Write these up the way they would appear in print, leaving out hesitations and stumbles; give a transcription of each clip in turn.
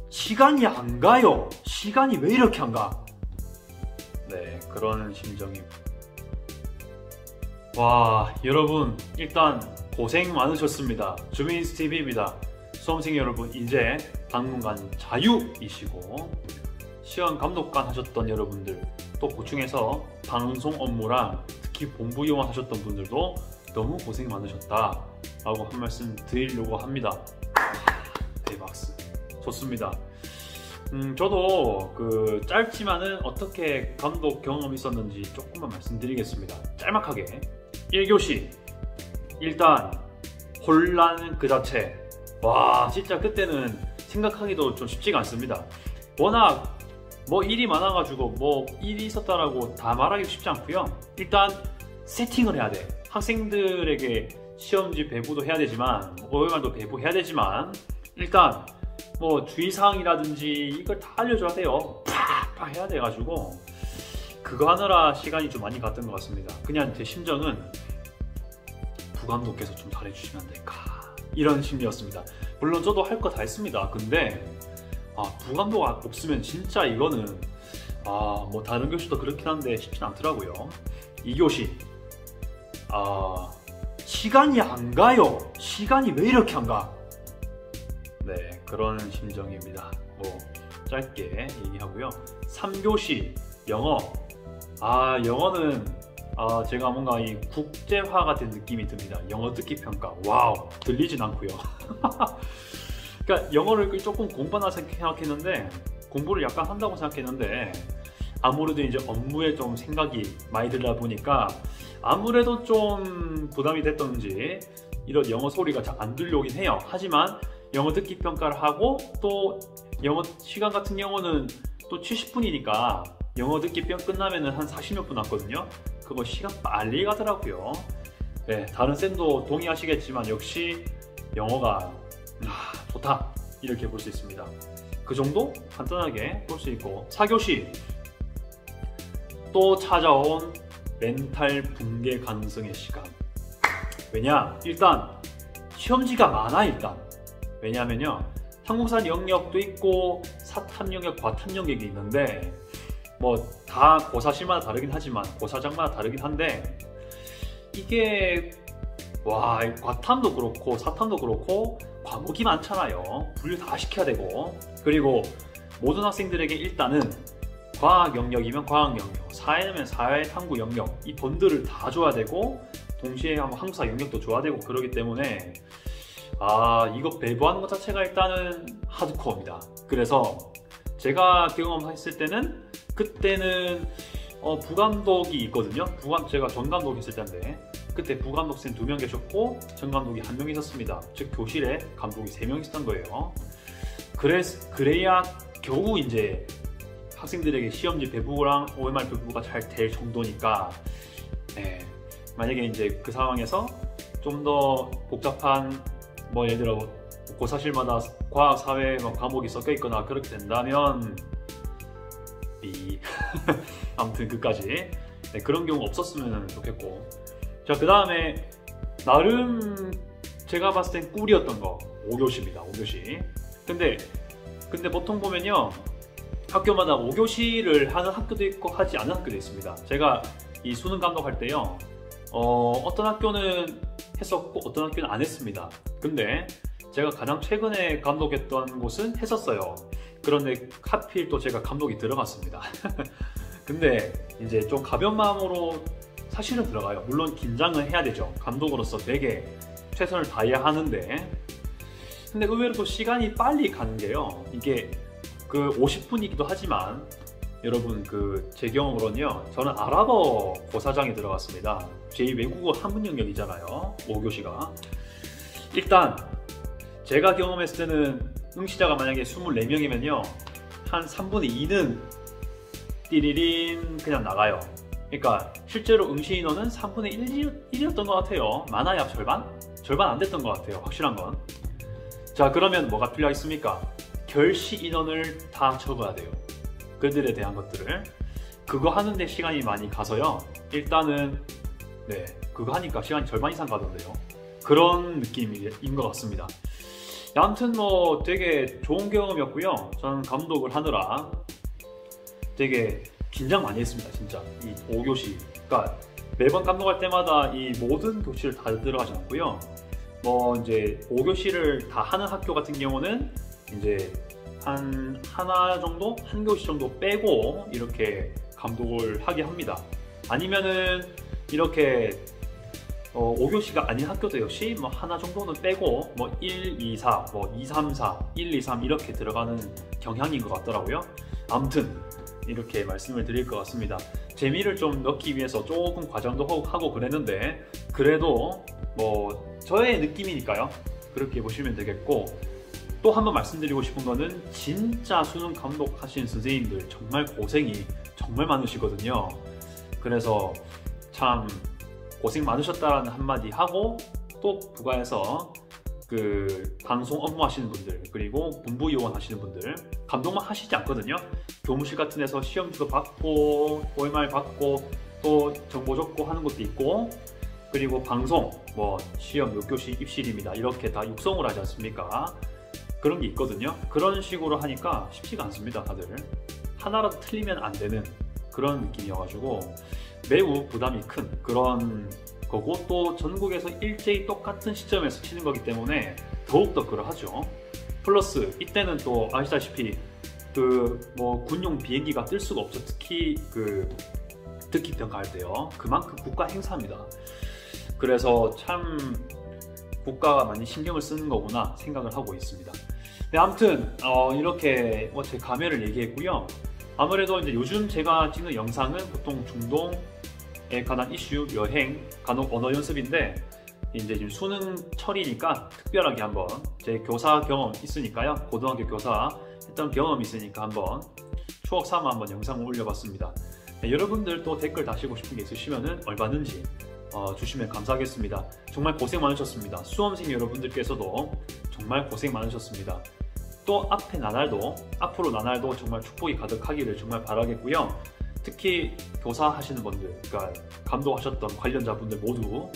시간이 안 가요. 시간이 왜 이렇게 안 가? 네, 그런 심정입니다. 와, 여러분 일단 고생 많으셨습니다. 주민TV입니다. 수험생 여러분, 이제 당분간 자유이시고 시험 감독관 하셨던 여러분들, 또 보충해서 방송 업무랑 특히 본부 요원 하셨던 분들도 너무 고생 많으셨다 라고 한 말씀 드리려고 합니다. 대박스. 좋습니다. 저도 그 짧지만은 어떻게 감독 경험이 있었는지 조금만 말씀드리겠습니다. 짤막하게. 1교시 일단 혼란 그 자체. 와, 진짜 그때는 생각하기도 좀 쉽지가 않습니다. 워낙 뭐 일이 많아가지고 뭐 일이 있었다라고 다 말하기도 쉽지 않고요. 일단 세팅을 해야 돼. 학생들에게 시험지 배부도 해야 되지만 OMR도 배부해야 되지만 일단 뭐 주의사항이라든지 이걸 다 알려줘야 돼요. 팍팍 해야 돼가지고 그거 하느라 시간이 좀 많이 갔던 것 같습니다. 그냥 제 심정은 부감독께서 좀 잘해주시면 안 될까, 이런 심리였습니다. 물론 저도 할 거 다 했습니다. 근데 부감독 없으면 진짜 이거는 뭐 다른 교시도 그렇긴 한데 쉽진 않더라고요. 2교시 시간이 안 가요. 시간이 왜 이렇게 안 가? 네, 그런 심정입니다. 뭐 짧게 얘기하고요. 3교시 영어. 영어는 제가 뭔가 이 국제화가 된 느낌이 듭니다. 영어 듣기 평가. 와우, 들리진 않고요. 그러니까 영어를 조금 공부하나 생각했는데, 공부를 약간 한다고 생각했는데 아무래도 이제 업무에 좀 생각이 많이 들다 보니까 아무래도 좀 부담이 됐던지 이런 영어 소리가 잘 안 들려오긴 해요. 하지만 영어 듣기 평가를 하고 또 영어 시간 같은 경우는 또 70분이니까 영어 듣기 평가 끝나면은 한 40몇 분 남거든요. 그거 시간 빨리 가더라고요. 네, 다른 쌤도 동의하시겠지만 역시 영어가 좋다, 이렇게 볼 수 있습니다. 그 정도 간단하게 볼 수 있고, 4교시 또 찾아온 멘탈 붕괴 가능성의 시간. 왜냐? 일단 시험지가 많아. 일단 왜냐하면요, 한국사 영역도 있고 사탐 영역, 과탐 영역이 있는데 뭐 다 고사실마다 다르긴 하지만 고사장마다 다르긴 한데 이게 와, 과탐도 그렇고 사탐도 그렇고 과목이 많잖아요. 분류 다 시켜야 되고, 그리고 모든 학생들에게 일단은 과학 영역이면 과학 영역, 사회면 사회 탐구 영역, 이 본들을 다 줘야 되고 동시에 한국사 영역도 줘야 되고 그러기 때문에 이거 배부하는 것 자체가 일단은 하드코어입니다. 그래서 제가 경험했을 때는 그때는 부감독이 있거든요. 제가 전감독 했을 때인데 그때 부감독쌤 2명 계셨고 전감독이 1명 있었습니다. 즉 교실에 감독이 3명 있었던 거예요. 그래야 겨우 이제 학생들에게 시험지 배부랑 OMR 배부가 잘 될 정도니까, 네, 만약에 이제 그 상황에서 좀 더 복잡한 뭐 예를 들어 고사실마다 과학, 사회 과목이 섞여 있거나 그렇게 된다면 아무튼 끝까지 그런 경우 없었으면 좋겠고, 자, 그 다음에 나름 제가 봤을 땐 꿀이었던 거 5교시입니다. 5교시. 근데 보통 보면요, 학교마다 5교시를 하는 학교도 있고 하지 않은 학교도 있습니다. 제가 이 수능 감독할 때요, 어떤 학교는 했었고 어떤 학교는 안 했습니다. 근데 제가 가장 최근에 감독했던 곳은 했었어요. 그런데 하필 또 제가 감독이 들어갔습니다. 근데 이제 좀 가벼운 마음으로 사실은 들어가요. 물론 긴장은 해야 되죠. 감독으로서 되게 최선을 다해야 하는데, 근데 의외로 또 시간이 빨리 가는 게요, 이게 그 50분이기도 하지만 여러분 제 경험으로는요, 저는 아랍어 고사장에 들어갔습니다. 제2외국어 한문 영역이잖아요, 5교시가. 일단 제가 경험했을 때는 응시자가 만약에 24명이면요 한 3분의 2는 띠리린 그냥 나가요. 그러니까 실제로 응시 인원은 3분의 1이었던 것 같아요. 많아야 절반? 절반 안 됐던 것 같아요, 확실한 건. 자, 그러면 뭐가 필요하겠습니까? 결시 인원을 다 적어야 돼요. 그들에 대한 것들을. 그거 하는데 시간이 많이 가서요, 일단은 그거 하니까 시간이 절반 이상 가던데요. 그런 느낌인 것 같습니다. 아무튼 뭐 되게 좋은 경험이었고요. 저는 감독을 하느라 되게 긴장 많이 했습니다. 진짜 이 5교시, 그러니까 매번 감독할 때마다 이 모든 교시를 다 들어가지 않고요. 뭐 이제 5교시를 다 하는 학교 같은 경우는 이제 하나 정도, 한 교시 정도 빼고 이렇게 감독을 하게 합니다. 아니면은 이렇게 5교시가 아닌 학교도 역시 뭐 하나 정도는 빼고 뭐 1, 2, 4, 뭐 2, 3, 4, 1, 2, 3 이렇게 들어가는 경향인 것 같더라고요. 아무튼 이렇게 말씀을 드릴 것 같습니다. 재미를 좀 넣기 위해서 조금 과정도 하고 그랬는데, 그래도 뭐 저의 느낌이니까요. 그렇게 보시면 되겠고, 또 한번 말씀드리고 싶은 거는 진짜 수능 감독하신 선생님들 정말 고생이 정말 많으시거든요. 그래서 참 고생 많으셨다라는 한마디 하고, 또 부가해서 그 방송 업무 하시는 분들, 그리고 본부 요원 하시는 분들, 감독만 하시지 않거든요. 교무실 같은 데서 시험지도 받고 OMR 받고 또 정보 적고 하는 것도 있고, 그리고 방송 뭐 시험 몇 교시 입실입니다 이렇게 다 육성을 하지 않습니까? 그런 게 있거든요. 그런 식으로 하니까 쉽지가 않습니다. 다들 하나라도 틀리면 안 되는 그런 느낌이어가지고 매우 부담이 큰 그런 거고, 또 전국에서 일제히 똑같은 시점에서 치는 거기 때문에 더욱더 그러하죠. 플러스 이때는 또 아시다시피 그 뭐 군용 비행기가 뜰 수가 없죠. 특히 그 특기 평가할 때요. 그만큼 국가 행사입니다. 그래서 참 국가가 많이 신경을 쓰는 거구나 생각을 하고 있습니다. 네, 아무튼 이렇게 제 감회를 얘기했고요. 아무래도 이제 요즘 제가 찍는 영상은 보통 중동에 관한 이슈, 여행, 간혹 언어 연습인데, 이제 지금 수능철이니까 특별하게 한번 제 교사 경험 있으니까요. 고등학교 교사 했던 경험이 있으니까 한번 추억 삼아 한번 영상을 올려봤습니다. 네, 여러분들 또 댓글 다시고 싶은 게 있으시면은 얼마든지 주시면 감사하겠습니다. 정말 고생 많으셨습니다. 수험생 여러분들께서도 정말 고생 많으셨습니다. 또 앞으로 나날도 정말 축복이 가득하기를 정말 바라겠고요. 특히 교사 하시는 분들, 그러니까 감독하셨던 관련자분들 모두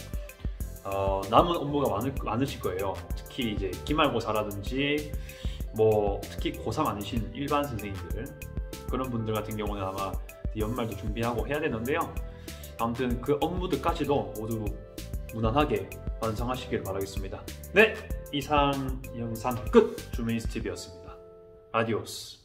남은 업무가 많으실 거예요. 특히 이제 기말고사라든지 뭐 특히 고3 아니신 일반 선생님들, 그런 분들 같은 경우는 아마 연말도 준비하고 해야 되는데요. 아무튼 그 업무들까지도 모두 무난하게 완성하시길 바라겠습니다. 네, 이상 영상 끝. 주메이스 TV였습니다. 아디오스.